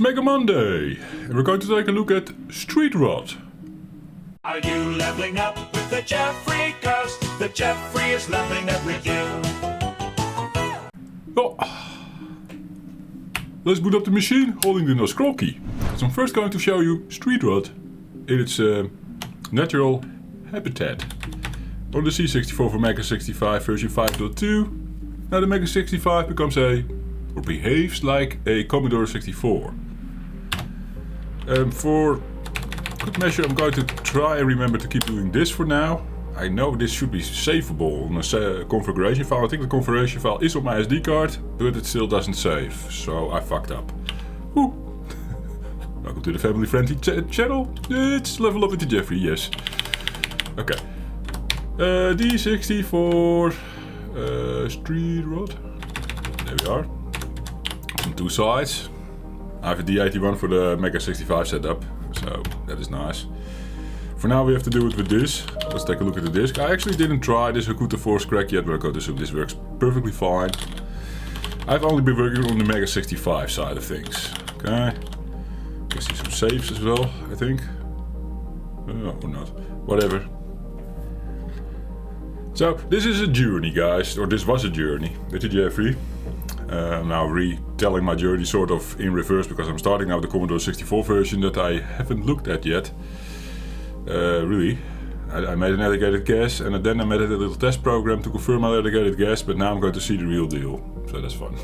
Mega Monday, and we're going to take a look at Street Rod. Are you leveling up with the Jeffrey? 'Cause the Jeffrey is leveling up with you. Oh. Let's boot up the machine holding the no scroll key. So I'm first going to show you Street Rod in its natural habitat. On the C64 for MEGA65 version 5.2. Now the MEGA65 behaves like a Commodore 64. For good measure, I'm going to try and remember to keep doing this for now. I know this should be savable on a configuration file. I think the configuration file is on my SD card, but it still doesn't save, so I fucked up. Woo. Welcome to the family-friendly channel. It's Level Up with the Jeffrey, yes. Okay. D64 Street Rod. There we are. On two sides. I have a D81 for the MEGA65 setup, so that is nice. For now we have to do it with this. Let's take a look at the disc. I actually didn't try this Hakuta Force crack yet, but I'm going to assume this works perfectly fine. I've only been working on the MEGA65 side of things. Okay. Can see some saves as well, I think. Or not. Whatever. So, this is a journey, guys. Or this was a journey with the Jeffrey. I'm now retelling my journey sort of in reverse because I'm starting now with the Commodore 64 version that I haven't looked at yet. Really. I made an alligated guess and then I made a little test program to confirm my alligated guess, but now I'm going to see the real deal. So that's fun.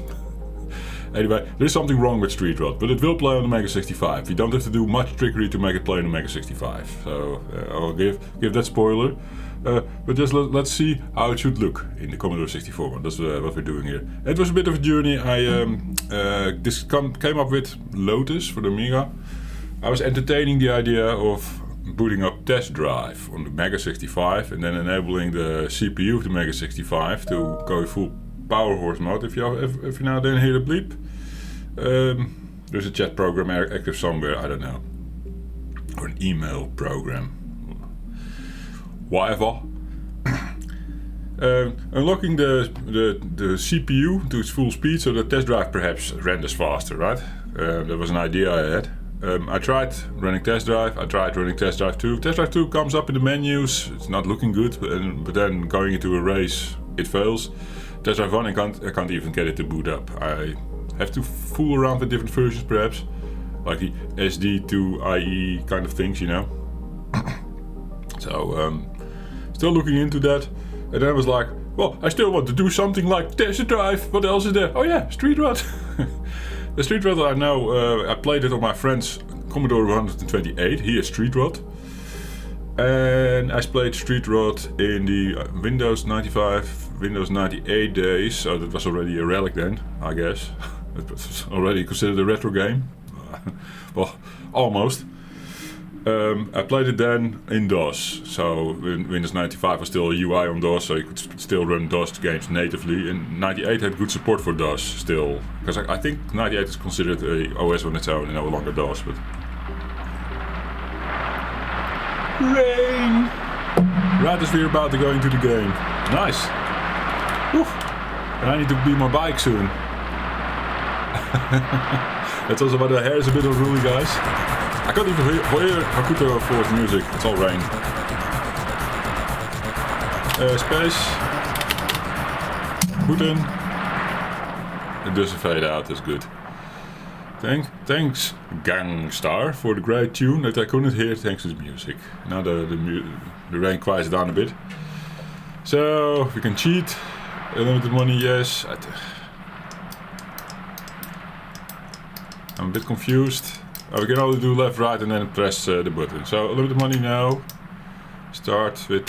Anyway, there's something wrong with Street Rod, but it will play on the MEGA65. You don't have to do much trickery to make it play on the MEGA65. So I'll give that spoiler. But just let's see how it should look in the Commodore 64 one. That's what we're doing here. It was a bit of a journey. I came up with Lotus for the Amiga. I was entertaining the idea of booting up Test Drive on the MEGA65 and then enabling the CPU of the MEGA65 to go full power horse mode. If you now then hear the bleep, there's a chat program active somewhere, I don't know, or an email program. Whatever. Unlocking the CPU to its full speed so that Test Drive perhaps renders faster, right? That was an idea I had. I tried running Test Drive, I tried running Test Drive 2. Test Drive 2 comes up in the menus, it's not looking good, but then going into a race, it fails. Test Drive 1, I can't even get it to boot up. I have to fool around with different versions perhaps, like the SD to IE kind of things, you know. So, still looking into that, and then I was like, well, I still want to do something like Test Drive. What else is there? Oh yeah, Street Rod. The Street Rod I know, I played it on my friend's Commodore 128. He has Street Rod. And I played Street Rod in the Windows 95, Windows 98 days, so that was already a relic then, I guess. It was already considered a retro game. Well, almost. I played it then in DOS, so Windows 95 was still a UI on DOS, so you could still run DOS games natively, and 98 had good support for DOS still, because I think 98 is considered a OS on its own and no longer DOS, but... Rain! Right as we're about to go into the game. Nice! Woof. And I need to be my bike soon. That's also why the hair is a bit unruly, guys. I can't even hear Hakuta Force music, it's all rain. Space. Button. It doesn't fade out, that's good. Thanks Gangstar for the great tune that I couldn't hear thanks to the music. Now the rain quiets down a bit. So, we can cheat. Unlimited money, yes. I'm a bit confused. We can only do left, right and then press the button. So unlimited money now. Start with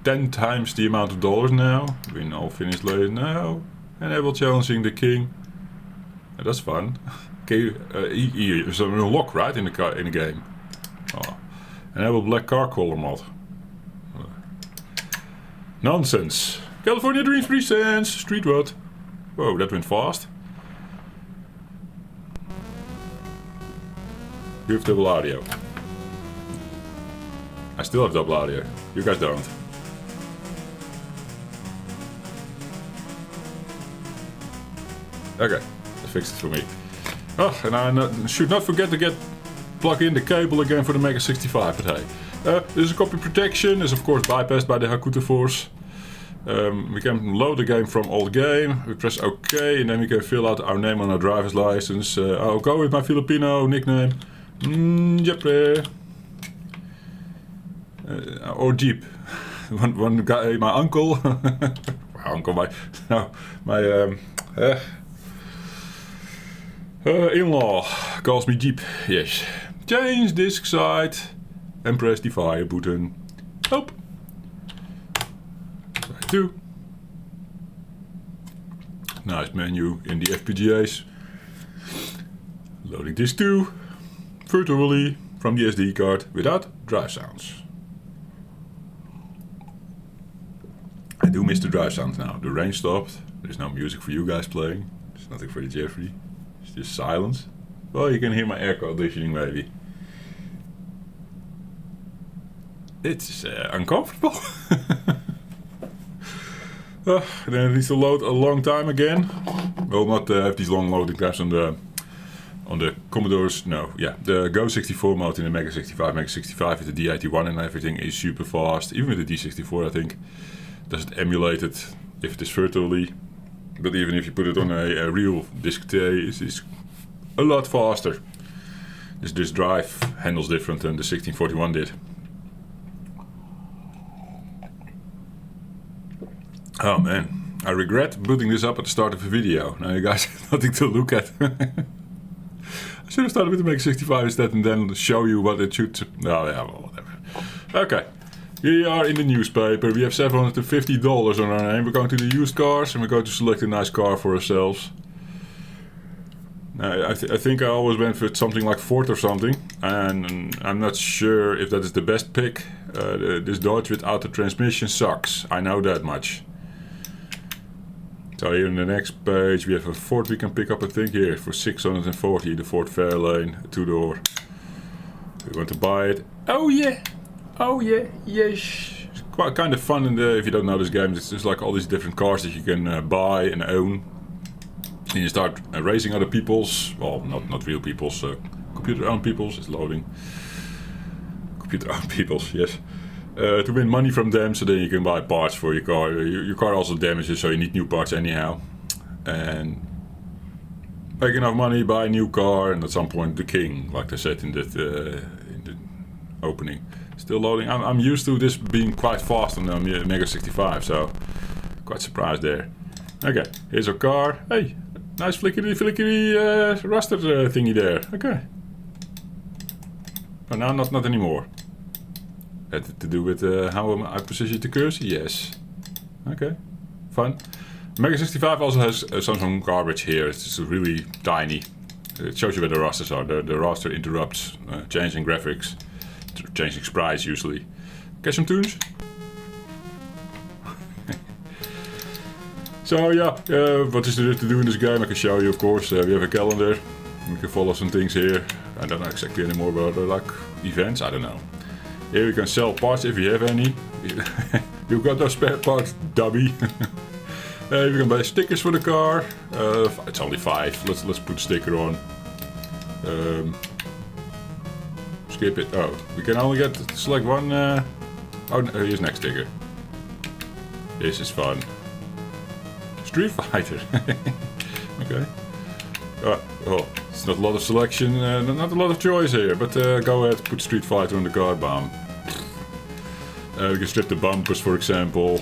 10 times the amount of dollars now. Win all finished later now. Enable challenging the king. That's fun. Okay, there's a unlock right in the game. Oh. Enable black car color mod. Nonsense. California Dreams presents Street Rod. Whoa, that went fast. You have double audio. I still have double audio. You guys don't. Okay, that fixed it for me. Oh, and I should not forget to plug in the cable again for the MEGA65, but hey. There's a copy protection, is of course bypassed by the Hakuto Force. We can load the game from old game, we press OK, and then we can fill out our name on our driver's license. I'll go with my Filipino nickname, Jeffrey. Or Jeep. One guy, my uncle, my in-law calls me Jeep, yes. Change disk side and press the fire button. Hop. 2. Nice menu in the FPGAs. Loading disk 2 virtually from the SD card without drive sounds. I do miss the drive sounds now. The rain stopped. There's no music for you guys playing. There's nothing for the Jeffrey. It's just silence. Well, you can hear my air conditioning maybe. It's uncomfortable. Then it needs to load a long time again. We'll not have these long loading times on the Commodores. No, yeah, the Go64 mode in the MEGA65. MEGA65 with the D81 and everything is super fast. Even with the D64, I think. Doesn't emulate it if it is virtually. But even if you put it on a real disk today, it's a lot faster. This drive handles different than the 1641 did. Oh man, I regret putting this up at the start of the video. Now you guys have nothing to look at. I should have started with the MEGA65 instead and then show you what it should... Oh yeah, well, whatever. Okay, we are in the newspaper. We have $750 on our name. We're going to the used cars and we're going to select a nice car for ourselves. I think I always went for something like Ford or something, and I'm not sure if that is the best pick. This Dodge without the transmission sucks. I know that much. So here in the next page we have a Ford we can pick up, I think, here for $640, the Ford Fairlane 2-door. We want to buy it. Oh yeah! Oh yeah, yes! It's quite kind of fun if you don't know this game. It's just like all these different cars that you can buy and own. And you start racing other people's, well, not real people's, computer-owned people's. It's loading. Computer-owned people's, yes. To win money from them, so then you can buy parts for your car. Your car also damages, so you need new parts anyhow. And make enough money, buy a new car, and at some point the king, like they said in the opening. Still loading. I'm used to this being quite fast on the MEGA65, so quite surprised there. Okay, here's our car. Hey, nice flickery raster thingy there. Okay. Oh, now not anymore. Had to do with how I position the cursor? Yes. Okay, fun. MEGA65 also has some garbage here. It's just really tiny. It shows you where the rasters are. The raster interrupts changing graphics, changing sprites usually. Get some tunes? So yeah, what is there to do in this game? I can show you, of course. We have a calendar. We can follow some things here. I don't know exactly anymore, but like events, I don't know. Here we can sell parts if you have any. You've got those spare parts, dummy. We can buy stickers for the car. It's only 5. Let's put a sticker on. Skip it. Oh, we can only select one. Oh, here's next sticker. This is fun. Street Fighter. Okay. Oh, it's not a lot of selection, not a lot of choice here, but go ahead, put Street Fighter on the car bomb. We can strip the bumpers, for example.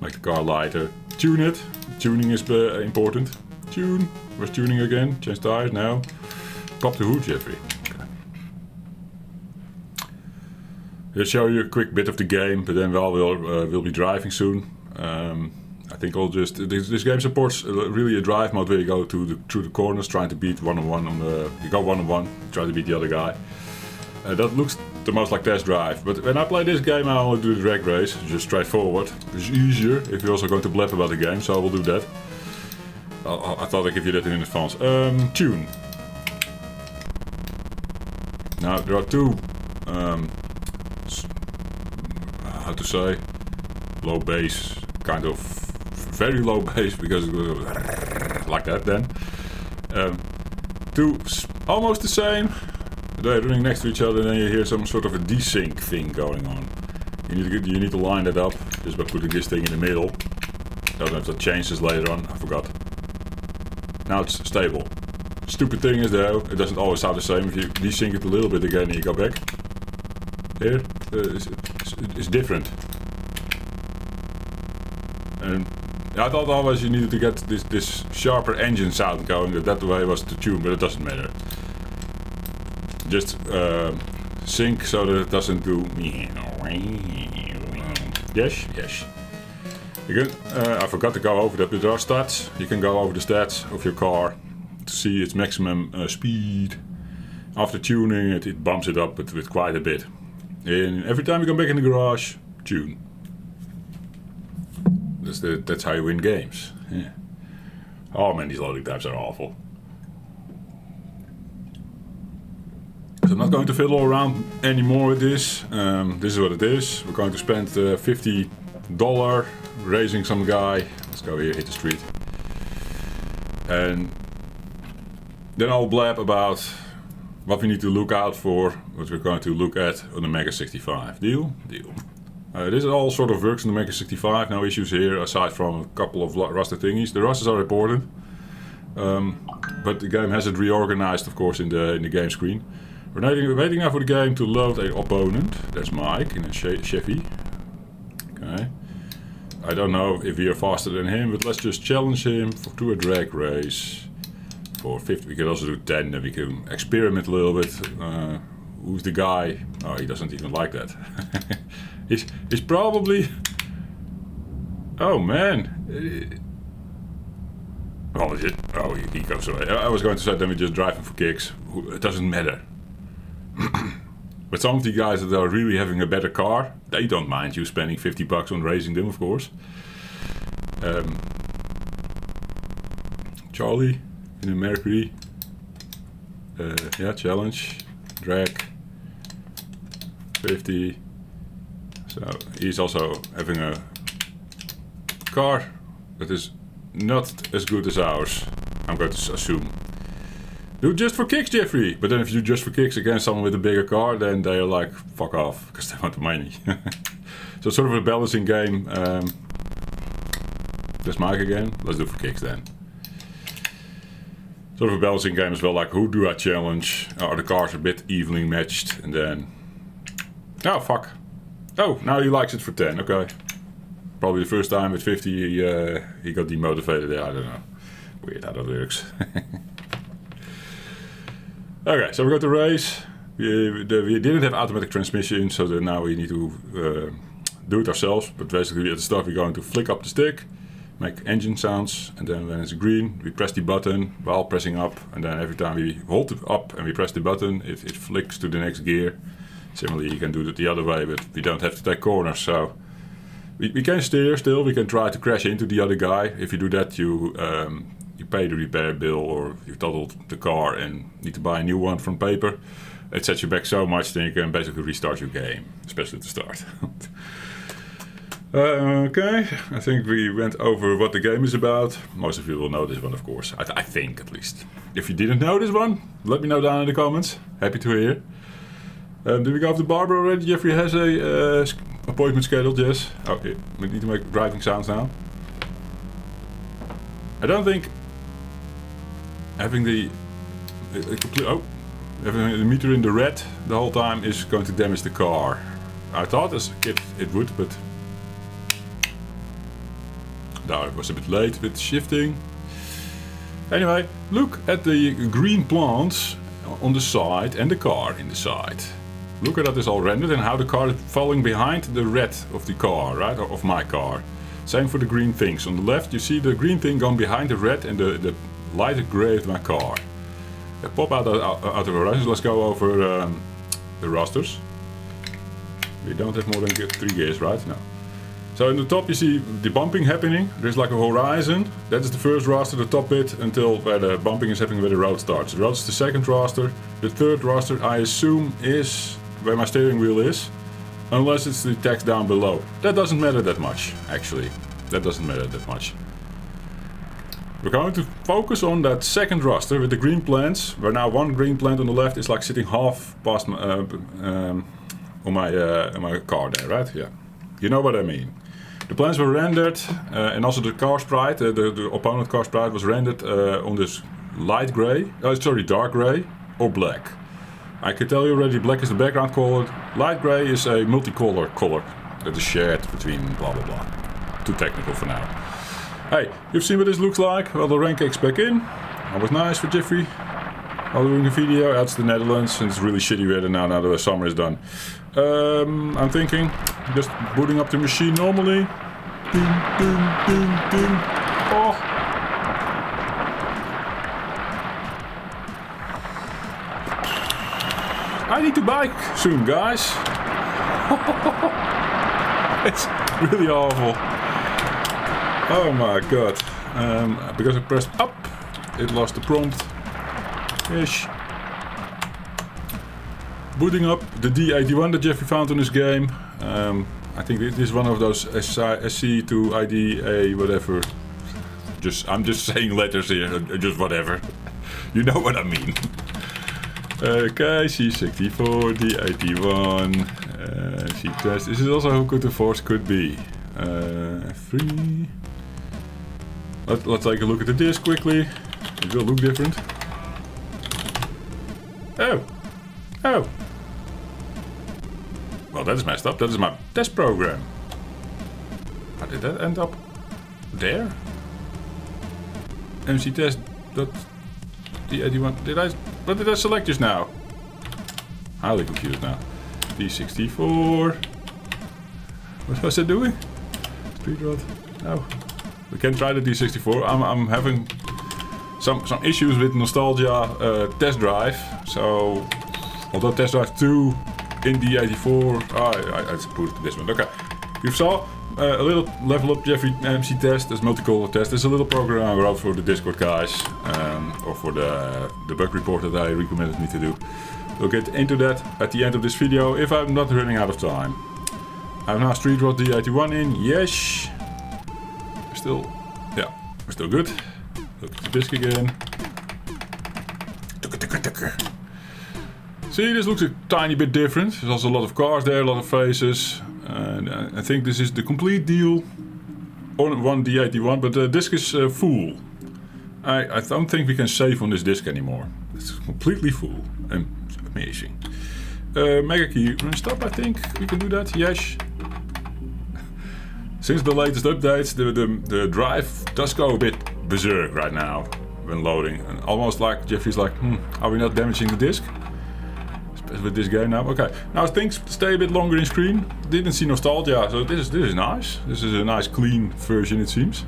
Make the car lighter. Tune it. Tuning is important. Tune. Where's tuning again? Change tires now. Pop the hood, Jeffrey. Okay. I'll show you a quick bit of the game, but then we'll be driving soon. I think I'll just... This game supports really a drive mode where you go through the corners trying to beat one-on-one on the... You go one-on-one, try to beat the other guy. That looks the most like test drive, but when I play this game I only do the drag race, just straightforward. It's easier if you're also going to blab about the game, so I will do that. I thought I'd give you that in advance. Tune. Now there are two... how to say? Low bass, kind of... Very low bass, because it goes like that then. two almost the same. They're running next to each other, and then you hear some sort of a desync thing going on. You need to line that up just by putting this thing in the middle. Don't have to change this later on. I forgot. Now it's stable. Stupid thing is though, it doesn't always sound the same. If you desync it a little bit again and you go back, here it's different. And I thought always you needed to get this sharper engine sound going. That way was the tune, but it doesn't matter. Just sync so that it doesn't do. Yes. You can, I forgot to go over that, but there are stats. You can go over the stats of your car to see its maximum speed. After tuning it, it bumps it up with quite a bit. And every time you come back in the garage, tune. That's how you win games. Yeah. Oh man, these loading times are awful. So I'm not going to fiddle around anymore with this. This is what it is. We're going to spend $50 racing some guy. Let's go here, hit the street. And then I'll blab about what we need to look out for, what we're going to look at on the MEGA65. Deal? Deal. This all sort of works on the MEGA65. No issues here, aside from a couple of rusted thingies. The rusters are important. But the game hasn't reorganized, of course, in the game screen. We're waiting now for the game to load an opponent. That's Mike in a Chevy. Okay. I don't know if we are faster than him, but let's just challenge him to a drag race. For 50, we can also do 10, and we can experiment a little bit. Who's the guy? Oh, he doesn't even like that. he's probably... Oh man. Oh, is it? Oh, he goes away. I was going to say then we just drive him for kicks. It doesn't matter. But some of the guys that are really having a better car, they don't mind you spending $50 on racing them, of course. Charlie in a Mercury. Yeah, challenge. Drag. 50. So he's also having a car that is not as good as ours, I'm going to assume. Do just for kicks, Jeffrey. But then if you do just for kicks against someone with a bigger car, then they're like, fuck off, because they want the money. So sort of a balancing game. There's Mike again. Let's do for kicks then. Sort of a balancing game as well, like who do I challenge? Are the cars a bit evenly matched? And then... Oh, fuck. Oh, now he likes it for 10, okay. Probably the first time with 50 he got demotivated there, I don't know. Weird how that works. Okay, so we got the race. We didn't have automatic transmission, so now we need to do it ourselves. But basically at the start we're going to flick up the stick, make engine sounds, and then when it's green we press the button while pressing up, and then every time we hold it up and we press the button it flicks to the next gear. Similarly you can do it the other way, but we don't have to take corners, so we can steer still, we can try to crash into the other guy. If you do that you pay the repair bill, or you totaled the car and need to buy a new one from paper. It sets you back so much that you can basically restart your game, especially at the start. Okay, I think we went over what the game is about. Most of you will know this one, of course. I think, at least. If you didn't know this one, let me know down in the comments. Happy to hear. Did we go to the barber already? Jeffrey has a appointment scheduled, yes. Okay, we need to make driving sounds now. I don't think having having the meter in the red the whole time is going to damage the car. I thought as a kid it would, but now it was a bit late with shifting. Anyway, look at the green plants on the side and the car in the side. Look at that is all rendered and how the car is falling behind the red of the car, right? Or of my car. Same for the green things. On the left you see the green thing going behind the red and the lighter grey of my car. They pop out of horizons. Let's go over the rosters. We don't have more than 3 gears, right? No. So in the top you see the bumping happening. There's like a horizon. That is the first raster, the top bit, until where the bumping is happening, where the road starts. The road is the second raster. The third raster I assume is where my steering wheel is. Unless it's the text down below. That doesn't matter that much, actually. That doesn't matter that much. we're going to focus on that second raster with the green plants, where now one green plant on the left is like sitting half past my, on my car there, right? Yeah, you know what I mean. The plants were rendered, and also the car sprite, the opponent car sprite was rendered on this light gray, dark gray or black. I can tell you already, black is the background color, light gray is a multicolor color that is shared between blah blah blah. Too technical for now. Hey, you've seen what this looks like? Well, the rank X back in. That was nice for Jeffrey. While doing a video, that's the Netherlands, and it's really shitty weather now the summer is done. I'm thinking, just booting up the machine normally. Ding, ding, ding, ding. Oh. I need to bike soon, guys. It's really awful. Oh my god. Because I pressed up, it lost the prompt. Ish. Booting up the D81 that Jeffrey found on this game. I think this is one of those SC to IDA, whatever. I'm just saying letters here, just whatever. You know what I mean. Okay, C64, D81, C-test. This is also how good the force could be. F3. Let's take a look at the disc quickly. It will look different. Oh! Oh! Well, that is messed up. That is my test program. How did that end up there? MC test. D81. What did I select just now? Highly confused now. D64. What was I doing? Street rod. No. We can try the D64. I'm having some issues with nostalgia test drive. So, although test drive 2 in D84, I put this one. Okay, you saw a little level up Jeffrey MC test. This multicolor test. There's a little program I wrote for the Discord guys, or for the bug report that I recommended me to do. We'll get into that at the end of this video if I'm not running out of time. I'm now Street Rod D81 in. Yes. We're still good. Look at the disc again. See, this looks a tiny bit different. There's also a lot of cars there, a lot of faces. And I think this is the complete deal on one D81, but the disc is full. I don't think we can save on this disc anymore. It's completely full. And amazing. Mega key run stop, I think we can do that. Yes. Since the latest updates, the drive does go a bit berserk right now when loading. And almost like Jeffrey's like, are we not damaging the disc? Especially with this game now. Okay, now things stay a bit longer in screen. Didn't see nostalgia, so this is nice. This is a nice clean version, it seems.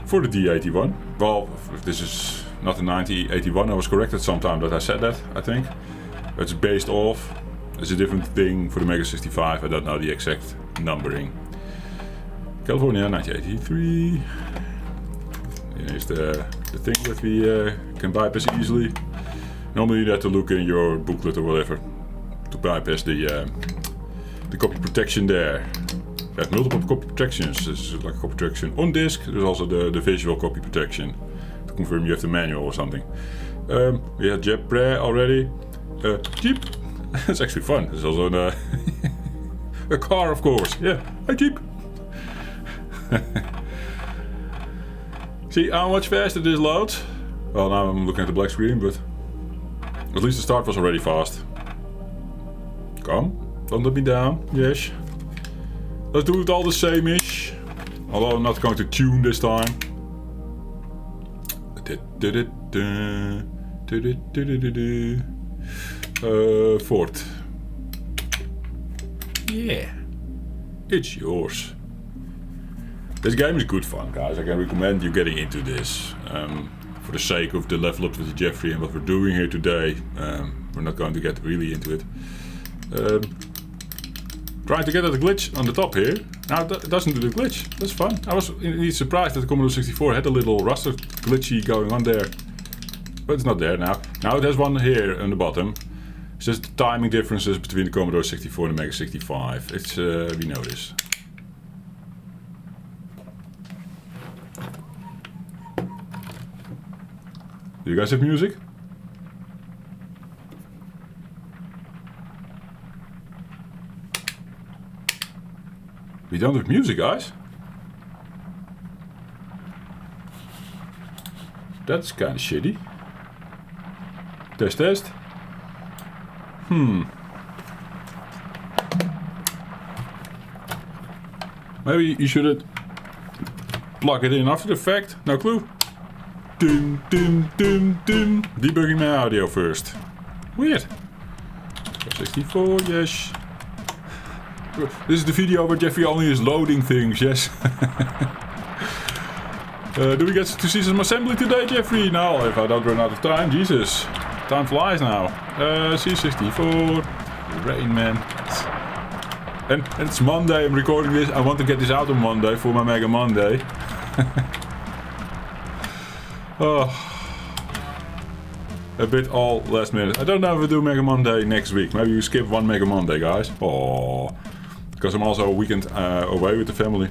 For the D81. Well, if this is not the 9081, I was corrected sometime that I said that, I think. It's based off. It's a different thing for the MEGA65. I don't know the exact numbering. California 1983. Here's the thing that we can bypass easily. Normally you have to look in your booklet or whatever to bypass the copy protection there. There's multiple copy protections. There's like a copy protection on disk. There's also the visual copy protection to confirm you have the manual or something. We had Jeb Prayer already. Jeep. It's actually fun. There's also a car, of course. Yeah, hi Jeep. See how much faster this loads? Well, now I'm looking at the black screen, but at least the start was already fast. Come, don't let me down. Yes. Let's do it all the same-ish. Although I'm not going to tune this time. Ford. Yeah. It's yours. This game is good fun, guys. I can recommend you getting into this. For the sake of the level up with Jeffrey and what we're doing here today, we're not going to get really into it. Trying to get at the glitch on the top here. Now it doesn't do the glitch. That's fun. I was indeed surprised that the Commodore 64 had a little raster glitchy going on there. But it's not there now. Now it has one here on the bottom. It's just the timing differences between the Commodore 64 and the MEGA65. It's, we know this. Do you guys have music? We don't have music, guys. That's kind of shitty. Test, test. Maybe you should plug it in after the fact. No clue. Dum, dum, dum, dum. Debugging my audio first. Weird. 64, yes. This is the video where Jeffrey only is loading things, yes. Do we get to see some assembly today, Jeffrey? No, if I don't run out of time, Jesus. Time flies now. C64, Rain Man. And it's Monday, I'm recording this. I want to get this out on Monday for my Mega Monday. Oh. A bit all last minute. I don't know if we do Mega Monday next week. Maybe we skip one Mega Monday, guys. Oh. Because I'm also a weekend away with the family.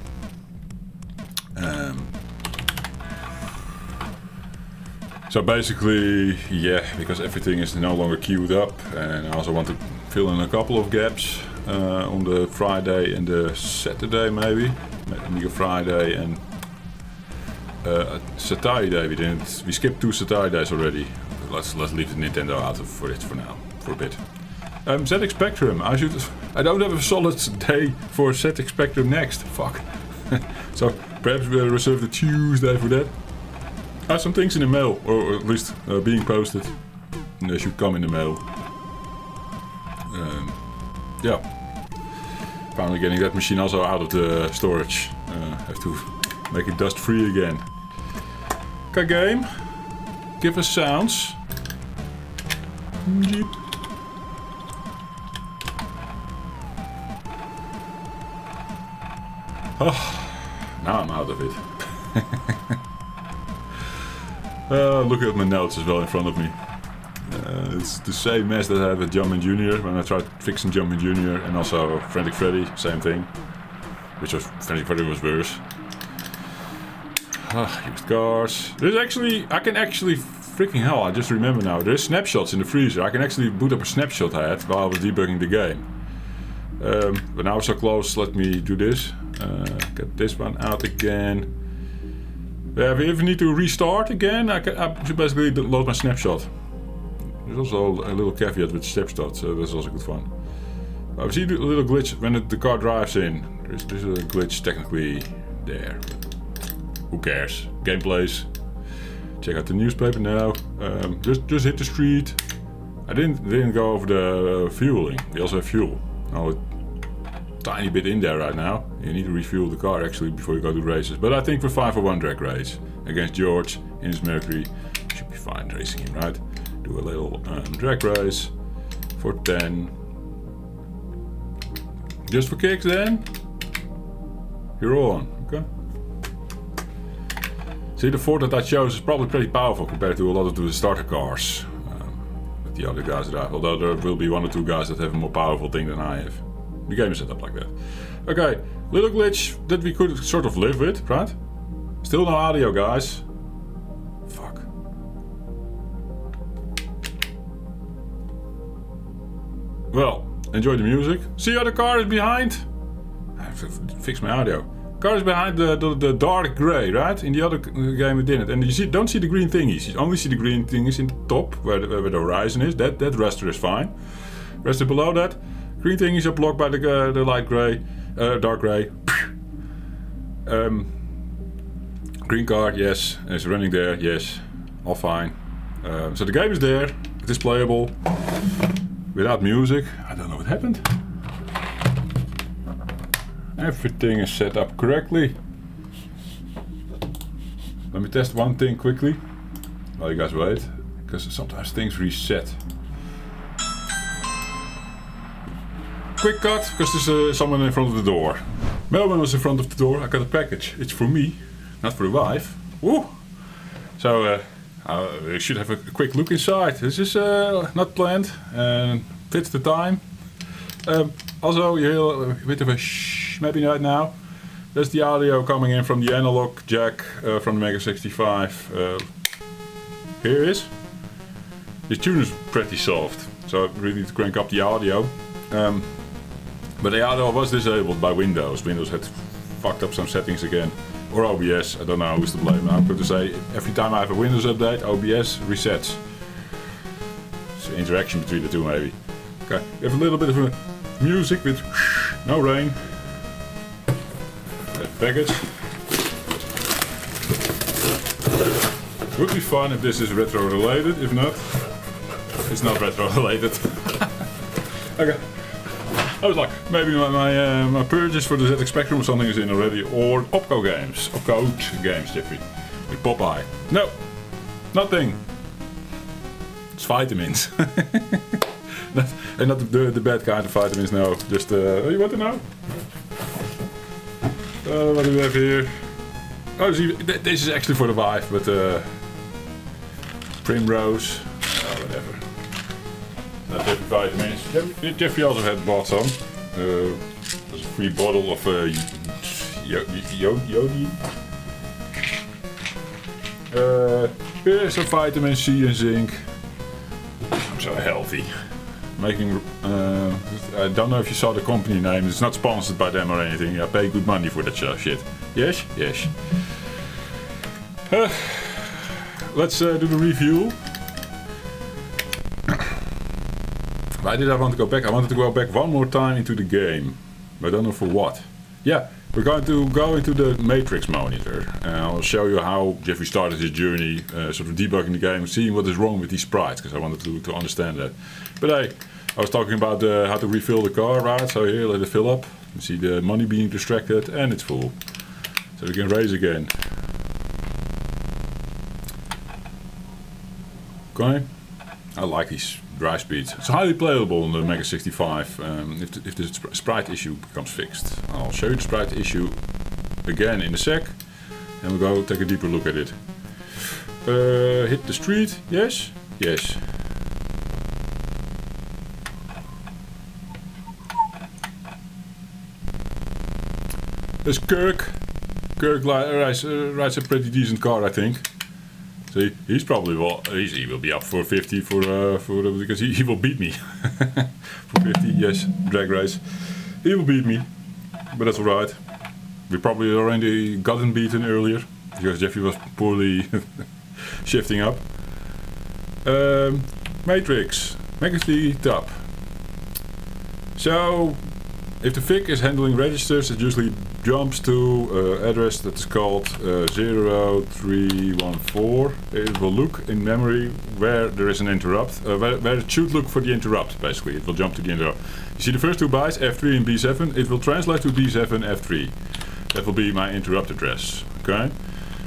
So basically, yeah, because everything is no longer queued up, and I also want to fill in a couple of gaps on the Friday and the Saturday, maybe a Friday and Saturday. We skipped 2 Saturdays already. Let's leave the Nintendo out for it for now, for a bit. ZX Spectrum. I don't have a solid day for ZX Spectrum next. Fuck. So perhaps we'll reserve the Tuesday for that. Some things in the mail, or at least being posted. And they should come in the mail. Yeah. Finally getting that machine also out of the storage. Have to make it dust free again. Okay, game. Give us sounds. Jeep. Oh, now I'm out of it. Look at my notes as well in front of me. It's the same mess that I had with Jumpman Jr. when I tried fixing Jumpman Jr. and also Frantic Freddy, same thing. Which was, Frantic Freddy was worse. Used cars. There's actually, I can actually, freaking hell, I just remember now. There's snapshots in the freezer. I can actually boot up a snapshot I had while I was debugging the game. But now we're so close, let me do this. Get this one out again. Yeah, if you need to restart again, I should basically load my snapshot. There's also a little caveat with snapshot, so that's also good fun. I see a little glitch when the car drives in. There's a glitch technically there. Who cares? Gameplays. Check out the newspaper now. Just hit the street. I didn't go over the fueling. We also have fuel. Oh, a tiny bit in there right now. You need to refuel the car actually before you go to races. But I think for 5-for-1 drag race against George in his Mercury, should be fine racing him, right? Do a little drag race for 10. Just for kicks then? You're on, okay? See, the Ford that I chose is probably pretty powerful compared to a lot of the starter cars that the other guys drive. Although there will be 1 or 2 guys that have a more powerful thing than I have. The game is set up like that. Okay, little glitch that we could sort of live with, right? Still no audio, guys. Fuck. Well, enjoy the music. See how the car is behind? I have to fix my audio. Car is behind the dark grey, right? In the other game we didn't. And you don't see the green thingies. You only see the green thingies in the top, where the horizon is. That raster is fine. Raster below that, green thingies are blocked by the light grey, dark grey. Green car, yes. It's running there, yes. All fine. So the game is there. It is playable. Without music. I don't know what happened. Everything is set up correctly. Let me test one thing quickly while you guys wait, because sometimes things reset. Quick cut, because there's someone in front of the door. Melvin was in front of the door. I got a package. It's for me, not for the wife. Woo! So we should have a quick look inside. This is not planned and fits the time. Also, you hear a bit of a shh maybe right now. That's the audio coming in from the analog jack from the MEGA65. here is. This tune is pretty soft, so I really need to crank up the audio. But the audio was disabled by Windows. Windows had fucked up some settings again. Or OBS, I don't know who's to blame. I'm going to say every time I have a Windows update, OBS resets. It's an interaction between the two maybe. Okay, we have a little bit of a music with no rain. That package. Would be fun if this is retro related, if not, it's not retro related. Okay. I was like, maybe my purchase for the ZX Spectrum or something is in already, or Opco games, Jeffrey, with Popeye. No, nothing. It's vitamins. And not the bad kind of vitamins, no. Just, you want to know? What do we have here? Oh, this is actually for the wife, but Primrose, whatever. Not every vitamins. Jeffrey also had bought some. There's a free bottle of Yodi. Here's some vitamin C and zinc. I'm so healthy. Making, I don't know if you saw the company name. It's not sponsored by them or anything. I pay good money for that shit. Yes, yes. Let's do the review. Why did I want to go back? I wanted to go back one more time into the game. I don't know for what. Yeah, we're going to go into the matrix monitor. I'll show you how Jeffrey started his journey, sort of debugging the game, seeing what is wrong with these sprites, because I wanted to understand that. But hey, I was talking about how to refill the car, right? So here, let it fill up. You see the money being distracted, and it's full. So we can raise again. Okay. I like these dry speeds. It's highly playable on the MEGA65 if the sprite issue becomes fixed. I'll show you the sprite issue again in a sec, and we'll go take a deeper look at it. Hit the street, yes, yes. There's Kirk. Kirk rides a pretty decent car, I think. So he's probably he will be up for 50 because he will beat me. For 50, yes, drag race. He will beat me, but that's alright. We probably already gotten beaten earlier because Jeffrey was poorly shifting up. Matrix, Legacy top. So if the FIC is handling registers, it usually jumps to address that is called 0314. It will look in memory where there is an interrupt, where it should look for the interrupt, basically. It will jump to the interrupt. You see the first two bytes, F3 and B7, it will translate to B7, F3. That will be my interrupt address, okay?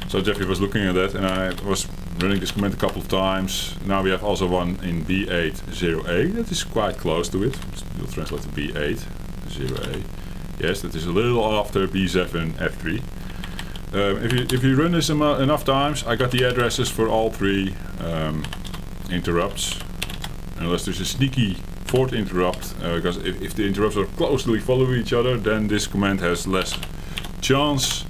So Jeffrey was looking at that, and I was running this command a couple of times. Now we have also one in B80A, that is quite close to it. It will translate to B80A. Yes, that is a little after B7 F3. If you run this enough times, I got the addresses for all three interrupts. Unless there's a sneaky fourth interrupt, because if the interrupts are closely following each other, then this command has less chance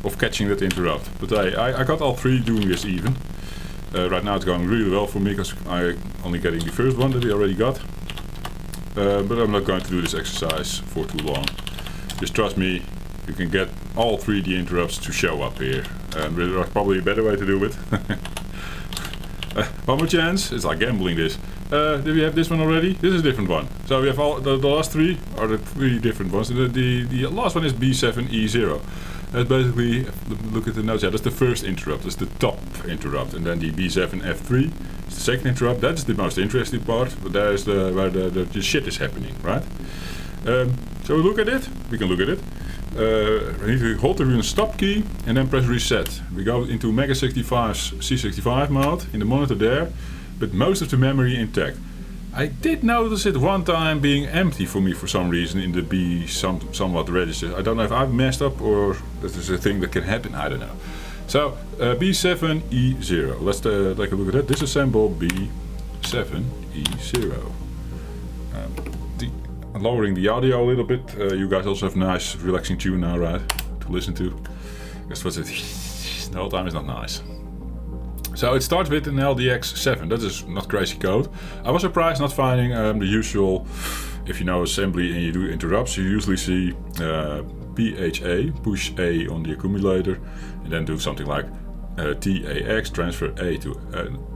of catching that interrupt. But I got all three doing this even. Right now it's going really well for me because I'm only getting the first one that we already got. But I'm not going to do this exercise for too long. Just trust me, you can get all three the interrupts to show up here. There's probably a better way to do it. One more chance, it's like gambling this. Did we have this one already? This is a different one. So we have all the last three are the three different ones. The last one is B7E0. That's basically, look at the notes, yeah, that's the first interrupt, that's the top interrupt. And then the B7F3 is the second interrupt. That's the most interesting part, but there is where the shit is happening, right? So we look at it, we can look at it. We need to hold the stop key and then press reset. We go into MEGA65's C65 mode in the monitor there, but most of the memory intact. I did notice it one time being empty for me for some reason in the somewhat register. I don't know if I've messed up or this is a thing that can happen, I don't know. So B7E0, let's take a look at that. Disassemble B7E0. Lowering the audio a little bit. You guys also have a nice relaxing tune now, right? To listen to. Guess what's it? The whole time is not nice. So it starts with an LDX7. That is not crazy code. I was surprised not finding the usual. If you know assembly and you do interrupts, you usually see PHA, push A on the accumulator, and then do something like TAX, transfer A to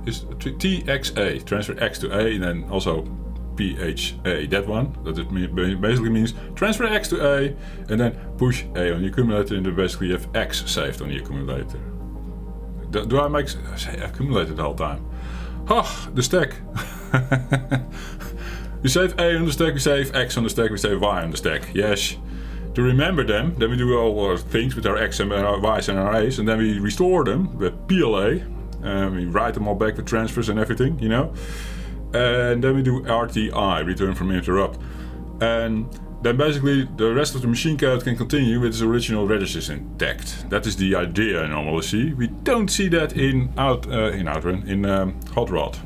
TXA, transfer X to A, and then also PHA, that one. That it basically means transfer X to A, and then push A on the accumulator, and then basically you have X saved on the accumulator. Do I say accumulator the whole time? Oh, the stack. We save A on the stack, we save X on the stack, we save Y on the stack. Yes. To remember them, then we do all our things with our X and our Y's and our A's, and then we restore them with PLA. We write them all back with transfers and everything, you know. And then we do RTI, return from interrupt. And then basically the rest of the machine code can continue with its original registers intact. That is the idea I normally see. We don't see that in Outrun, in Hot Rod.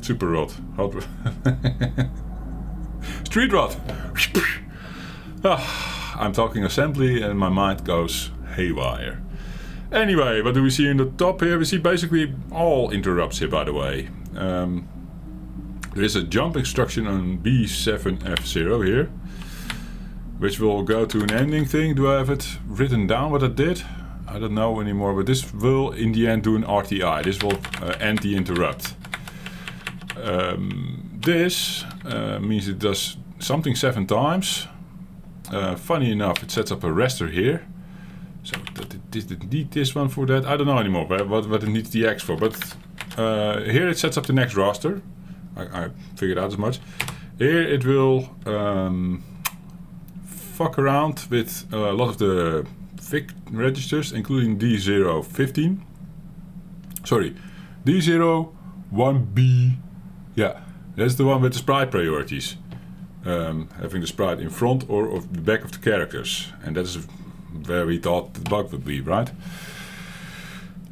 Super Rod. Hot Rod. Street Rod. I'm talking assembly and my mind goes haywire. Anyway, what do we see in the top here? We see basically all interrupts here, by the way. There is a jump instruction on B7F0 here, which will go to an ending thing. Do I have it written down what it did? I don't know anymore, but this will in the end do an RTI. This will end the interrupt. This means it does something 7 times. Funny enough, it sets up a raster here. So did it need this one for that? I don't know anymore what it needs the X for. But here it sets up the next raster. I figured out as much. Here it will fuck around with a lot of the VIC registers, including D015. Sorry, D01B. Yeah, that's the one with the sprite priorities. Having the sprite in front or of the back of the characters. And that is where we thought the bug would be, right?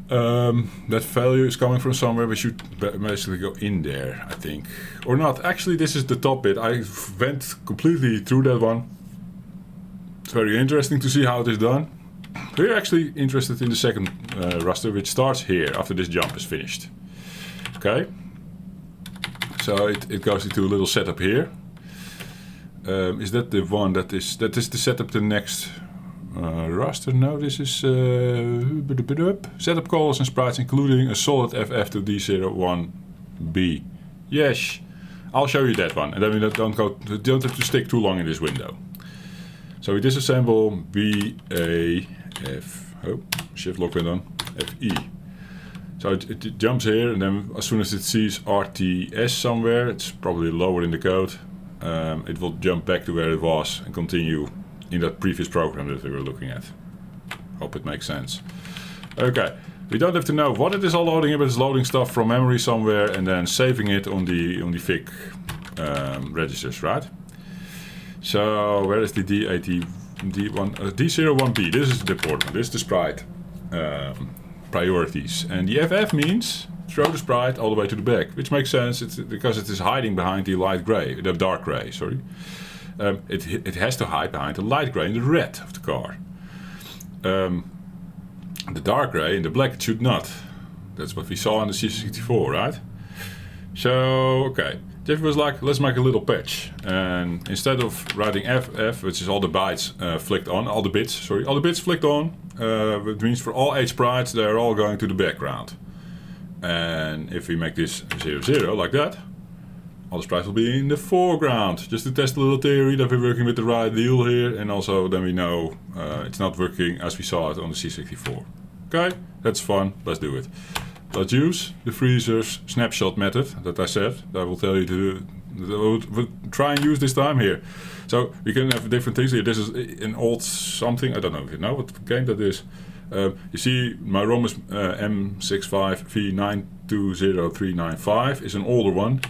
That value is coming from somewhere. We should basically go in there, I think. Or not. Actually, this is the top bit. I went completely through that one. It's very interesting to see how it is done. We're actually interested in the second raster, which starts here after this jump is finished. Okay. So it goes into a little setup here. Is that the one that is the setup the next raster? No, this is setup calls and sprites including a solid FF to D01B. Yes, I'll show you that one, and then we don't have to stick too long in this window. So we disassemble BAF. Oh, shift lock went on. FE. So it jumps here, and then as soon as it sees RTS somewhere, it's probably lower in the code. It will jump back to where it was and continue in that previous program that we were looking at. Hope it makes sense. Okay, we don't have to know what it is all loading, but it's loading stuff from memory somewhere and then saving it on the VIC registers, right? So where is the D01B? This is the important. This is the sprite priorities, and the FF means throw the sprite all the way to the back, which makes sense. It's because it is hiding behind the light gray, the dark gray. Sorry, it has to hide behind the light gray and the red of the car. The dark gray and the black it should not. That's what we saw in the C64, right? So okay, Jeff was like, let's make a little patch, and instead of writing FF, which is all the bytes flicked on, all the bits flicked on, which means for all 8 sprites they're all going to the background. And if we make this 00 like that, all the sprites will be in the foreground. Just to test a little theory that we're working with the right deal here, and also then we know it's not working as we saw it on the C64. Okay, that's fun, let's do it. Let's use the freezer's snapshot method that I said, that I will tell you to we'll try and use this time here. So we can have different things here. This is an old something, I don't know if you know what game that is. You see my ROM is M65V920395, is an older one.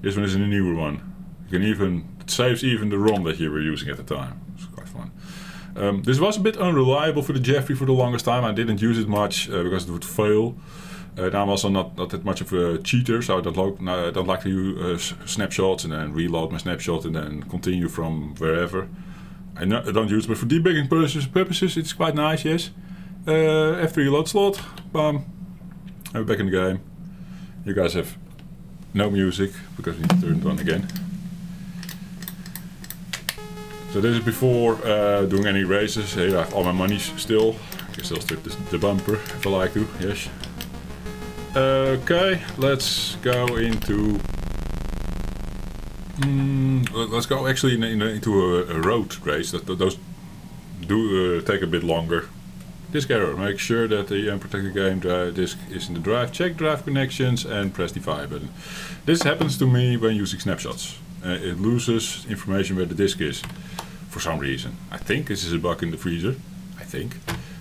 This one is a newer one. You can it saves even the ROM that you were using at the time. It's quite fun. This was a bit unreliable for the Jeffrey for the longest time. I didn't use it much because it would fail. Now I'm also not that much of a cheater, so I don't like to use snapshots and then reload my snapshot and then continue from wherever. I don't use it, but for debugging purposes it's quite nice, yes. F3 load slot, bam. I'm back in the game. You guys have no music because we need to turn it on again. So this is before doing any races. Here I have all my monies still. I can still strip the bumper if I like to, yes. Okay, let's go into... let's go actually into a road race. Those do take a bit longer. Disk error. Make sure that the unprotected game disk is in the drive. Check drive connections and press the fire button. This happens to me when using snapshots. It loses information where the disk is for some reason. I think this is a bug in the freezer. I think.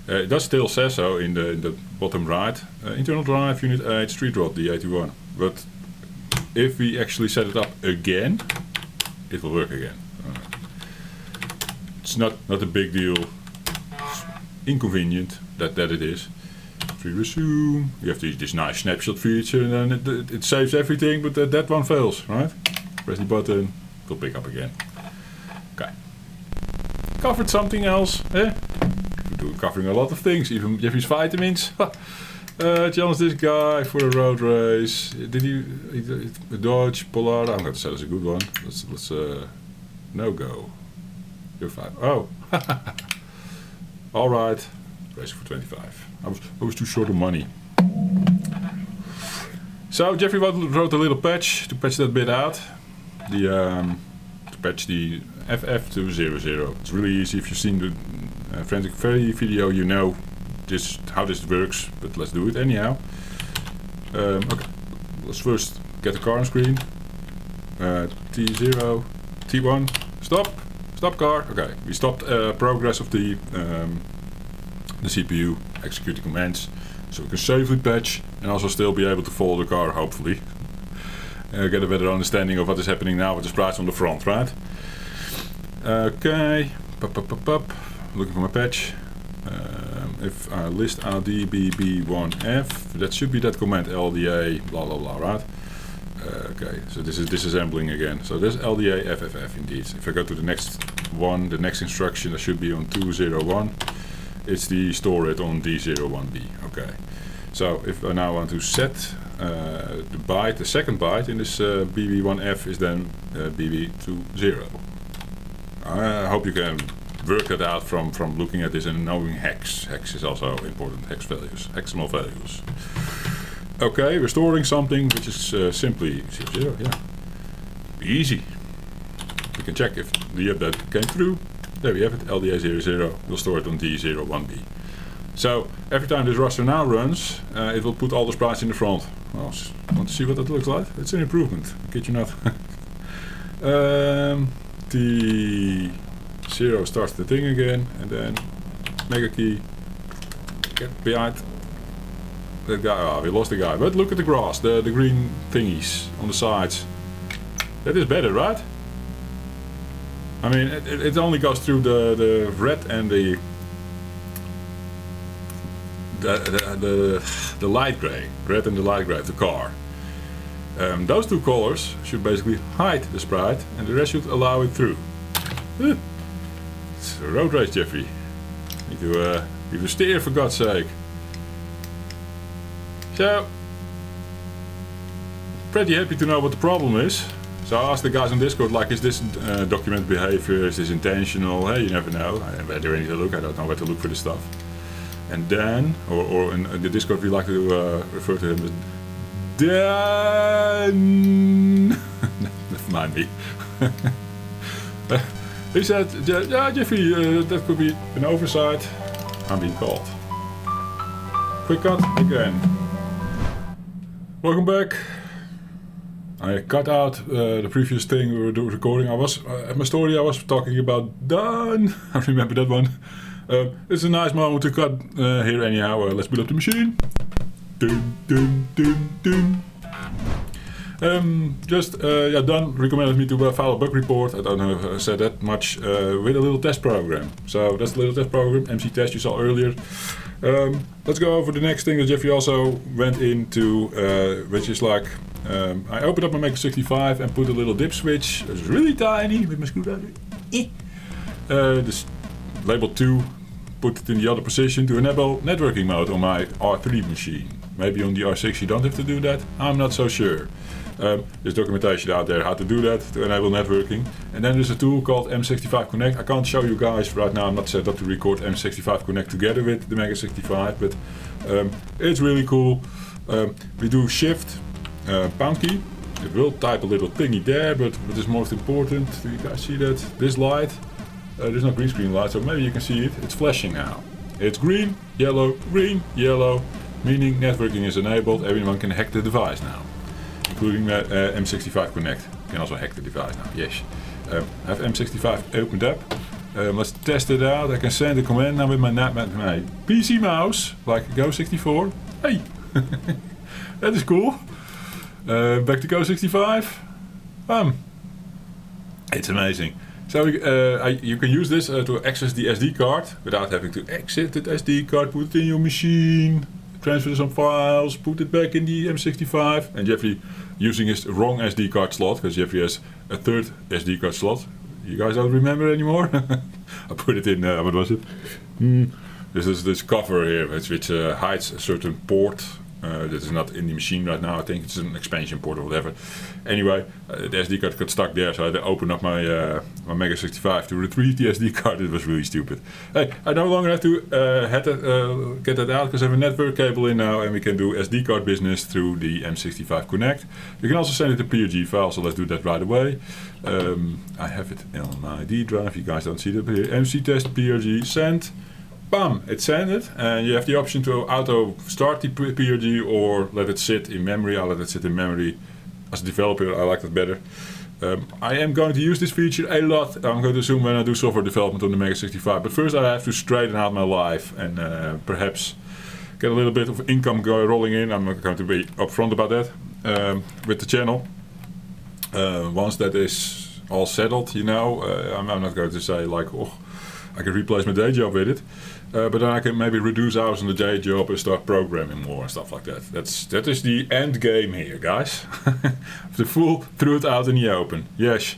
It does still say so in the bottom right. Internal drive, unit 8, street rod, D81. But if we actually set it up again, it will work again. It's not a big deal. Inconvenient that it is. If we resume, you have this nice snapshot feature, and then it saves everything, but that one fails, right? Press the button, it will pick up again. Okay. Covered something else, eh? We're covering a lot of things, even Jeffrey's vitamins. Challenge this guy for a road race. Did he Dodge Polar? I'm going to say that's a good one. Let's no go. You're fine. Oh. Alright, racing for 25. I was too short of money. So Jeffrey wrote a little patch to patch that bit out. To patch the FF to 00. It's really easy. If you've seen the Frantic Freddy video, you know how this works, but let's do it anyhow. Okay, let's first get the car on screen. T0, T1, stop car. Okay, we stopped progress of the CPU, execute the commands, so we can safely patch and also still be able to follow the car, hopefully. Get a better understanding of what is happening now with the sprites on the front, right? Okay, looking for my patch. If I list rdbb1f, that should be that command LDA blah blah blah, right? Okay, so this is disassembling again. So this LDA FFF indeed. If I go to the next one, the next instruction that should be on 201, it's the store it on D01B. Okay, so if I now want to set the byte, the second byte in this BB1F is then BB20. I hope you can work that out from looking at this and knowing hex. Hex is also important, hex values, hexamal values. Okay, we're storing something which is simply 00, yeah. Easy. We can check if the update came through. There we have it, LDA 00. We'll store it on D01B. So, every time this roster now runs, it will put all the sprites in the front. Well, want to see what that looks like? It's an improvement, I kid you not. T0 starts the thing again, and then mega key, get behind that guy. Oh, we lost the guy, but look at the grass, the green thingies on the sides. That is better, right? I mean, it only goes through the red and the light gray, red and the light gray of the car. Those two colors should basically hide the sprite, and the rest should allow it through. It's a road race, Jeffrey. Need to steer, for God's sake. So, pretty happy to know what the problem is. So I asked the guys on Discord, like, is this documented behavior? Is this intentional? Hey, you never know. Where do I need to look? I don't know where to look for this stuff. And Dan, or in the Discord we like to refer to him as Dan. Never mind me. He said, yeah, Jeffrey, that could be an oversight. I'm being called. Quick cut again. Welcome back. I cut out the previous thing we were recording. I was at my story. I was talking about done. I remember that one. It's a nice moment to cut here anyhow. Let's boot up the machine. Dun, dun, dun, dun. Don recommended me to file a bug report. I don't know if I said that much, with a little test program. So that's the little test program, MC test you saw earlier. Let's go over the next thing that Jeffrey also went into, which is like, I opened up my MEGA65 and put a little dip switch. It's really tiny with my screwdriver. This label 2, put it in the other position to enable networking mode on my R3 machine. Maybe on the R6 you don't have to do that. I'm not so sure. There's documentation out there how to do that to enable networking. And then there's a tool called M65 Connect. I can't show you guys right now. I'm not set up to record M65 Connect together with the MEGA65, but it's really cool. We do Shift pound key. It will type a little thingy there, but what is most important, do you guys see that? This light, there's no green screen light, so maybe you can see it. It's flashing now. It's green, yellow, meaning networking is enabled. Everyone can hack the device now, including M65 Connect. You can also hack the device now, yes. I have M65 opened up. Let's test it out. I can send a command now with my PC mouse, like Go64. Hey, that is cool. Back to Go65. It's amazing. So you can use this to access the SD card without having to exit the SD card, put it in your machine, transfer some files, put it back in the M65. And Jeffrey using his wrong SD card slot, because Jeffrey has a third SD card slot. You guys don't remember anymore? I put it in, what was it? This is this cover here, which hides a certain port. That is not in the machine right now. I think it's an expansion port or whatever. Anyway, the SD card got stuck there, so I had to open up my MEGA65 to retrieve the SD card. It was really stupid. Hey, I no longer have to get that out because I have a network cable in now, and we can do SD card business through the M65 Connect. You can also send it to PNG file, so let's do that right away. I have it on my D drive. You guys don't see that here. MC test PRG send. Bam! It sent it, and you have the option to auto start the PRG or let it sit in memory. I'll let it sit in memory. As a developer, I like that better. I am going to use this feature a lot. I'm going to assume when I do software development on the MEGA65. But first, I have to straighten out my life and perhaps get a little bit of income rolling in. I'm not going to be upfront about that with the channel. Once that is all settled, you know, I'm not going to say like, oh, I can replace my day job with it. But then I can maybe reduce hours on the day job and start programming more and stuff like that. That is the end game here, guys. The full truth out in the open. Yes.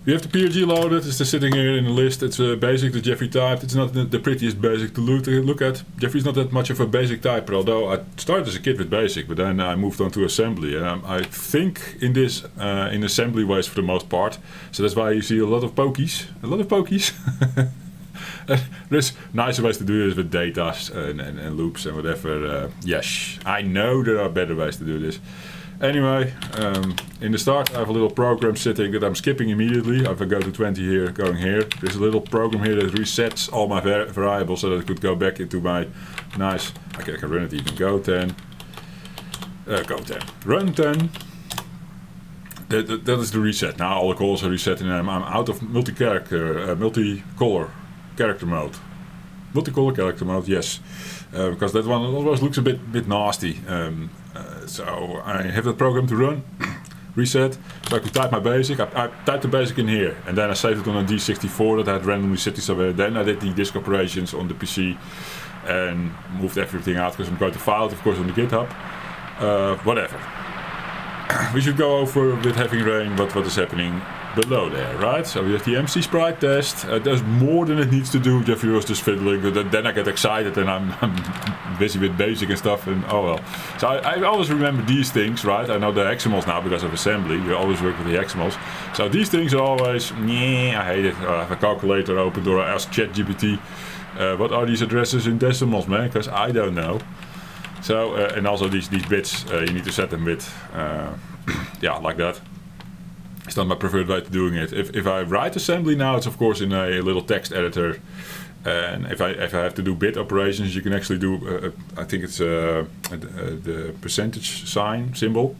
We have the PRG loaded. It's just sitting here in the list. It's a basic that Jeffrey typed. It's not the prettiest basic to look at. Jeffrey's not that much of a basic typer, although I started as a kid with basic, but then I moved on to assembly. And I think in this in assembly ways for the most part. So that's why you see a lot of pokies. There's nicer ways to do this with data and loops and whatever. Yes, I know there are better ways to do this. Anyway, in the start I have a little program sitting that I'm skipping immediately. If I go to 20 here, going here, there's a little program here that resets all my variables so that I could go back into my nice, I can run it even, go 10, run 10. That is the reset. Now all the calls are reset and I'm out of multicolor character mode. Multicolor character mode, yes. Because that one always looks a bit nasty. So I have that program to run, reset, so I could type my basic. I typed the basic in here, and then I saved it on a D64 that I had randomly set somewhere. Then I did the disk operations on the PC and moved everything out because I'm going to file it, of course, on the GitHub. Whatever. We should go over with Having Rain what is happening below there, right? So we have the MC sprite test. There's more than it needs to do. Jeffrey was just fiddling, but then I get excited and I'm busy with basic and stuff, and oh well. So I always remember these things, right? I know the hexamals now because of assembly. You always work with the hexamals. So these things are always, I hate it. I have a calculator opened or I ask ChatGPT, what are these addresses in decimals, man? Because I don't know. So, and also these bits, you need to set them with, yeah, like that. It's not my preferred way to doing it. If I write assembly now, it's of course in a little text editor. And if I have to do bit operations, you can actually do, I think it's the percentage sign symbol.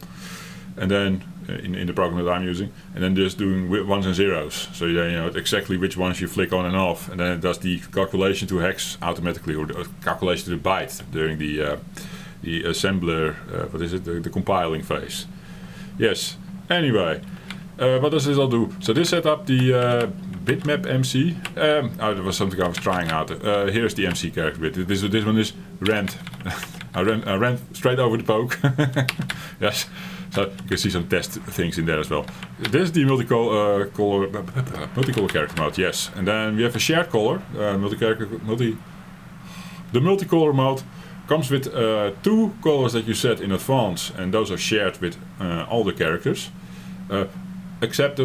And then in the program that I'm using, and then just doing ones and zeros. So you know exactly which ones you flick on and off, and then it does the calculation to hex automatically, or the calculation to the byte during the assembler, the compiling phase. Yes. Anyway, what does this all do? So this set up the bitmap MC. There was something I was trying out. Here's the MC character bit. This one is rand. I ran straight over the poke. Yes. So you can see some test things in there as well. This is the multicolor character mode, yes. And then we have a shared color, The multicolor mode comes with 2 colors that you set in advance, and those are shared with all the characters. Except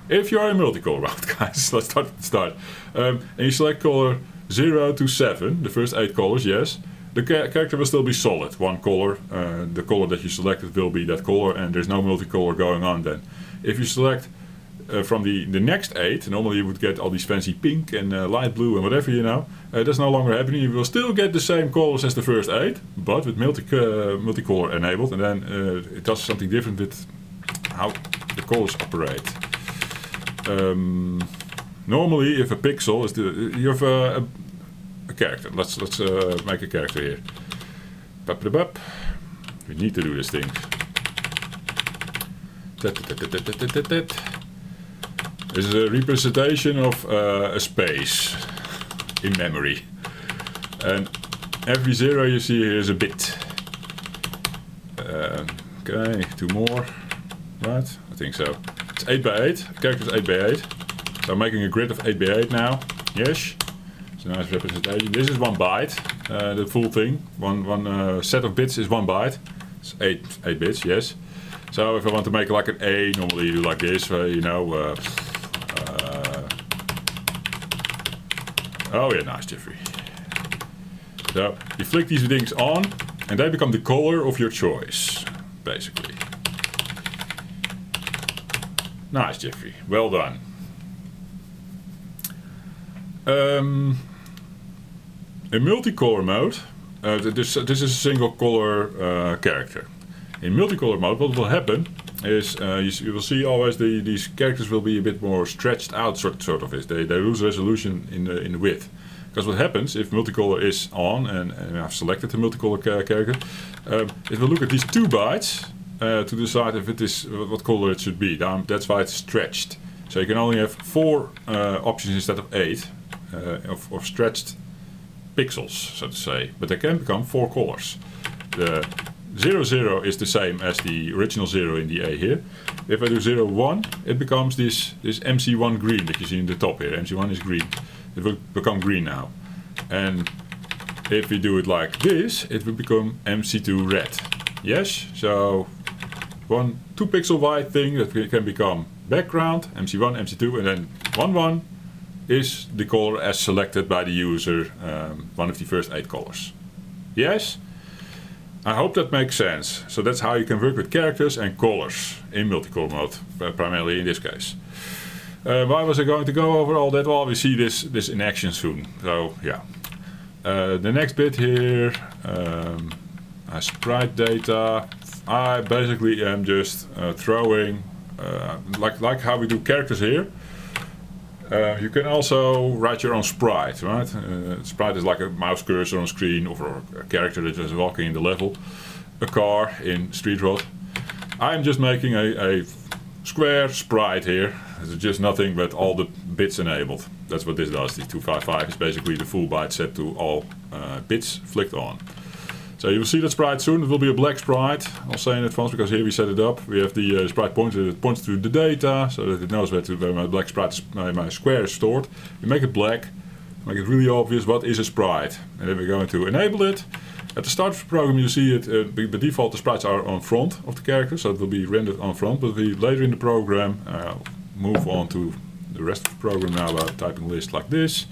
if you're in multicolor mode, guys, let's start. And you select color 0 to 7, the first 8 colors, yes. The character will still be solid, 1 color. The color that you selected will be that color, and there's no multicolor going on then. If you select from the next 8, normally you would get all these fancy pink and light blue and whatever, you know. That's no longer happening. You will still get the same colors as the first 8, but with multicolor enabled, and then it does something different with how the colors operate. Normally, if a pixel is you have a character. Let's make a character here. We need to do this thing. This is a representation of a space in memory, and every 0 you see here is a bit. Okay, 2 more, right? I think so. It's 8 by 8. The character is 8 by 8. So I'm making a grid of 8 by 8 now. Yes. It's a nice representation. This is 1 byte. The full thing. One set of bits is 1 byte. It's 8 bits. Yes. So if I want to make like an A, normally you do like this. You know. Oh yeah, nice, Jeffrey. So you flick these things on, and they become the color of your choice, basically. Nice, Jeffrey. Well done. In multicolor mode, this is a single color character. In multicolor mode, what will happen is you will see always these characters will be a bit more stretched out, sort of is. They lose resolution in the width. Because what happens if multicolor is on, and I've selected the multicolor character, it will look at these 2 bytes to decide if it is what color it should be. That's why it's stretched. So you can only have 4 options instead of 8 of stretched pixels, so to say. But they can become 4 colors. The 0, is the same as the original 0 in the A here. If I do 0, 1, it becomes this MC1 green that you see in the top here. MC1 is green. It will become green now. And if we do it like this, it will become MC2 red. Yes, so 2 pixel wide thing that can become background, MC1, MC2, and then 1, 1 is the color as selected by the user, one of the first 8 colors. Yes? I hope that makes sense. So that's how you can work with characters and colors in multicolor mode, primarily in this case. Why was I going to go over all that? Well, we see this in action soon. So yeah. The next bit here, sprite data. I basically am just throwing, like how we do characters here. You can also write your own sprite, right? Sprite is like a mouse cursor on screen, or a character that is walking in the level, a car in Street Rod. I'm just making a square sprite here. It's just nothing but all the bits enabled. That's what this does. The 255 is basically the full byte set to all bits flicked on. So you will see that sprite soon. It will be a black sprite. I'll say in advance because here we set it up. We have the sprite pointer that points to the data so that it knows where my black sprite, my square is stored. We make it black, make it really obvious what is a sprite. And then we're going to enable it. At the start of the program you see it, by default the sprites are on front of the character, so it will be rendered on front, but later in the program move on to the rest of the program now by typing list like this.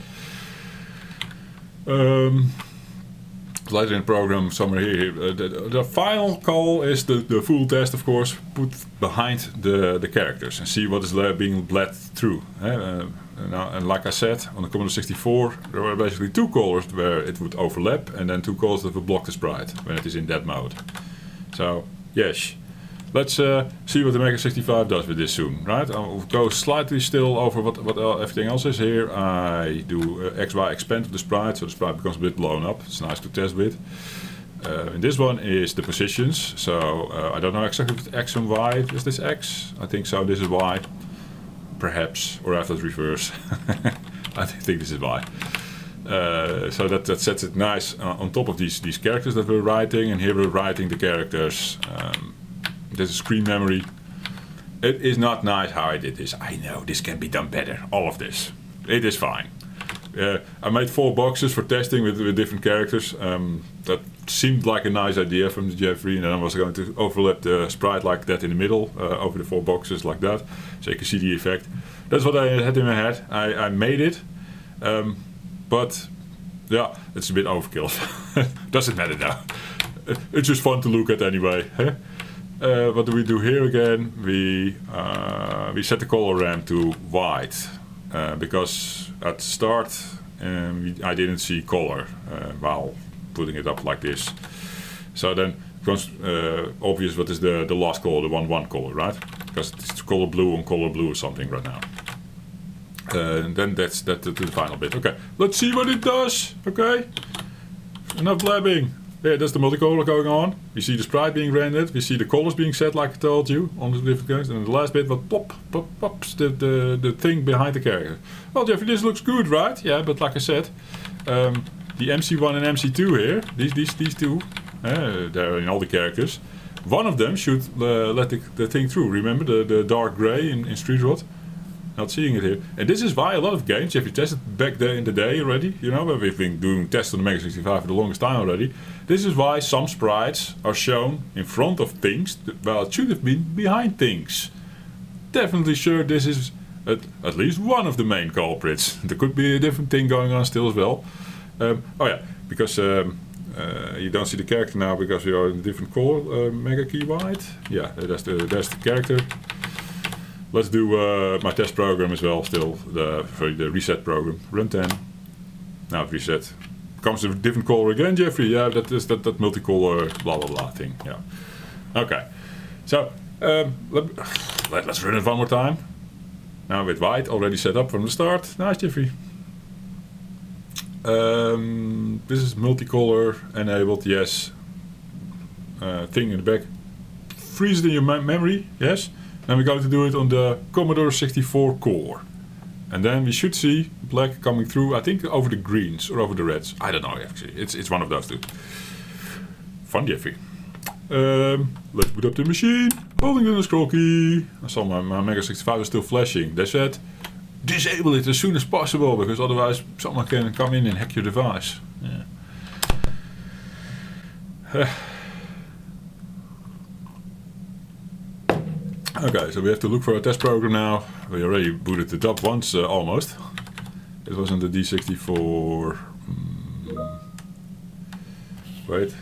Later in the program, somewhere here, the final call is the full test, of course, put behind the characters and see what is being bled through. And like I said, on the Commodore 64, there were basically 2 colors where it would overlap, and then 2 colors that would block the sprite when it is in that mode. So, yes. Let's see what the MEGA65 does with this soon, right? I'll go slightly still over what everything else is here. I do XY expand of the sprite, so the sprite becomes a bit blown up. It's nice to test with. And this one is the positions, so I don't know exactly if it's X and Y. Is this X? I think so. This is Y. Perhaps, or I have to reverse. I think this is Y. So that sets it nice on top of these characters that we're writing, and here we're writing the characters. This is screen memory. It is not nice how I did this. I know this can be done better. All of this. It is fine. I made 4 boxes for testing with different characters. That seemed like a nice idea from Jeffrey, and then I was going to overlap the sprite like that in the middle over the 4 boxes like that, so you can see the effect. That's what I had in my head. I made it, but yeah, it's a bit overkill. Doesn't matter now. It's just fun to look at anyway. What do we do here again? We set the color ramp to white because at the start I didn't see color while putting it up like this. So then it becomes obvious what is the last color, the 1-1 color, right? Because it's color blue on color blue or something right now. And then that's the final bit. Okay, let's see what it does. Okay, enough blabbing. Yeah, that's the multicolor going on. We see the sprite being rendered. We see the colors being set like I told you on the different characters. And the last bit, what pops the thing behind the character. Well, Jeffrey, this looks good, right? Yeah, but like I said, the MC1 and MC2 here, these two, they're in all the characters. One of them should let the thing through. Remember the dark gray in Street Rod? Not seeing it here. And this is why a lot of games, if you tested back there in the day already, you know, where we've been doing tests on the MEGA65 for the longest time already, this is why some sprites are shown in front of things, well, it should have been behind things. Definitely sure this is at least one of the main culprits. There could be a different thing going on still as well. Oh yeah, because you don't see the character now because we are in a different color, mega key white. Yeah, that's the character. Let's do my test program as well still, the reset program. Run 10. Now it reset. Comes a different color again, Jeffrey. Yeah, that is that multicolor blah blah blah thing. Yeah. Okay. So let's run it one more time. Now with white already set up from the start. Nice, Jeffrey. This is multicolor enabled, yes. Thing in the back. Freeze it in your memory, yes. And we're going to do it on the Commodore 64 core. And then we should see black coming through, I think over the greens or over the reds. I don't know actually, it's one of those two. Fun, Jeffrey. Let's boot up the machine, holding down the scroll key. I saw my MEGA65 is still flashing. They said, disable it as soon as possible, because otherwise someone can come in and hack your device. Yeah. Okay, so we have to look for a test program now. We already booted it up once, almost. It was on the D64. Wait,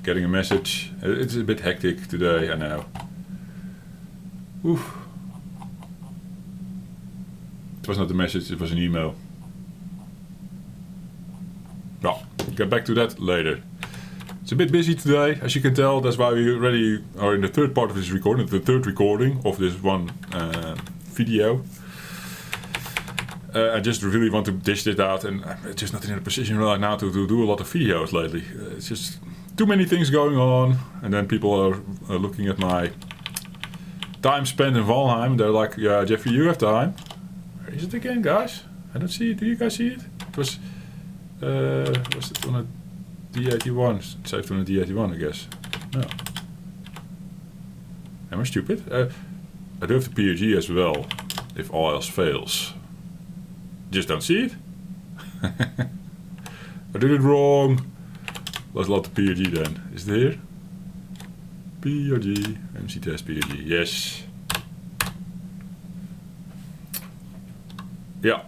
getting a message. It's a bit hectic today, I know. Oof. It was not a message, it was an email. Well, we'll get back to that later. It's a bit busy today, as you can tell. That's why we already are in the third part of this recording, the third recording of this one video. I just really want to dish it out, and I'm just not in a position right now to do a lot of videos lately. It's just too many things going on, and then people are looking at my time spent in Valheim, and they're like, yeah, Jeffrey, you have time. Where is it again, guys? I don't see it. Do you guys see it? It was it on a D81, saved on a D81, I guess. No. Am I stupid? I do have the PRG as well, if all else fails. Just don't see it? I did it wrong. Let's load the PRG then. Is it here? PRG, MC test PRG, yes. Yeah.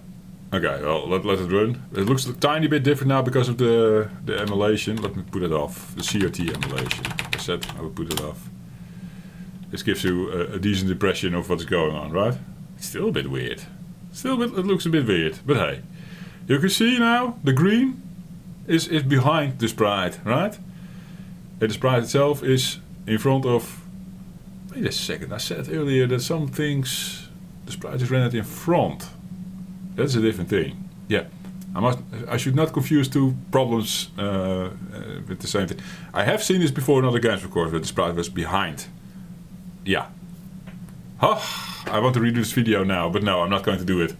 Okay, well, let it run. It looks a tiny bit different now because of the emulation. Let me put it off. The CRT emulation. I said I would put it off. This gives you a decent impression of what's going on, right? It's still a bit weird. Still, it looks a bit weird. But hey, you can see now the green is behind the sprite, right? And the sprite itself is in front of... Wait a second, I said earlier that some things the sprite is rendered in front. That's a different thing. Yeah, I should not confuse two problems with the same thing. I have seen this before in other games, of course, where the sprite was behind. Yeah. I want to redo this video now, but no, I'm not going to do it.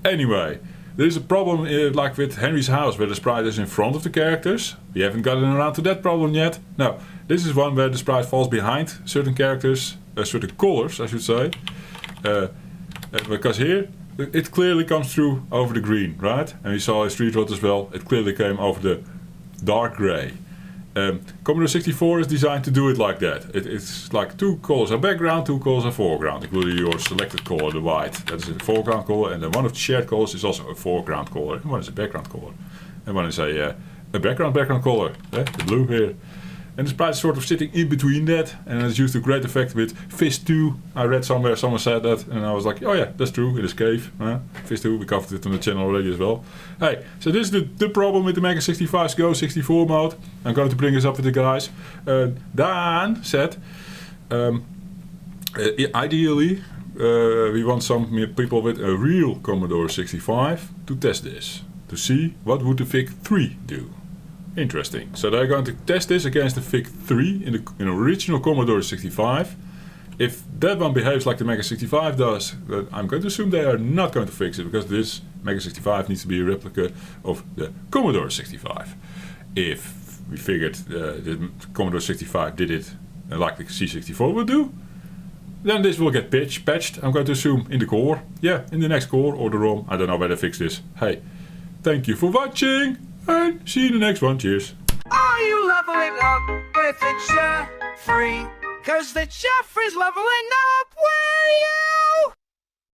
Anyway, there's a problem like with Henry's house, where the sprite is in front of the characters. We haven't gotten around to that problem yet. No, this is one where the sprite falls behind certain characters, certain colors, I should say. Because here, it clearly comes through over the green, right? And we saw a street rod as well. It clearly came over the dark gray. Commodore 64 is designed to do it like that. It's like 2 colors are background, 2 colors are foreground, including your selected color, the white. That is a foreground color, and then one of the shared colors is also a foreground color, and one is a background color. And one is a background color, the blue here. And the sprite is sort of sitting in between that, and it's used to great effect with Fist 2. I read somewhere someone said that, and I was like, oh yeah, that's true, it is Cave. Fist 2, we covered it on the channel already as well. Hey, so this is the problem with the MEGA65's Go 64 mode. I'm going to bring this up with the guys. Dan said, ideally, we want some people with a real Commodore 65 to test this, to see what would the VIC-3 do. Interesting. So they're going to test this against the VIC-3 in the original Commodore 65. If that one behaves like the MEGA65 does, I'm going to assume they are not going to fix it, because this MEGA65 needs to be a replica of the Commodore 65. If we figured the Commodore 65 did it like the C64 would do, then this will get patched, I'm going to assume, in the core. Yeah, in the next core or the ROM. I don't know where they fix this. Hey, thank you for watching, and see you in the next one. Cheers. Are you leveling up with the Jeffrey? Cause the Jeffrey's leveling up with you!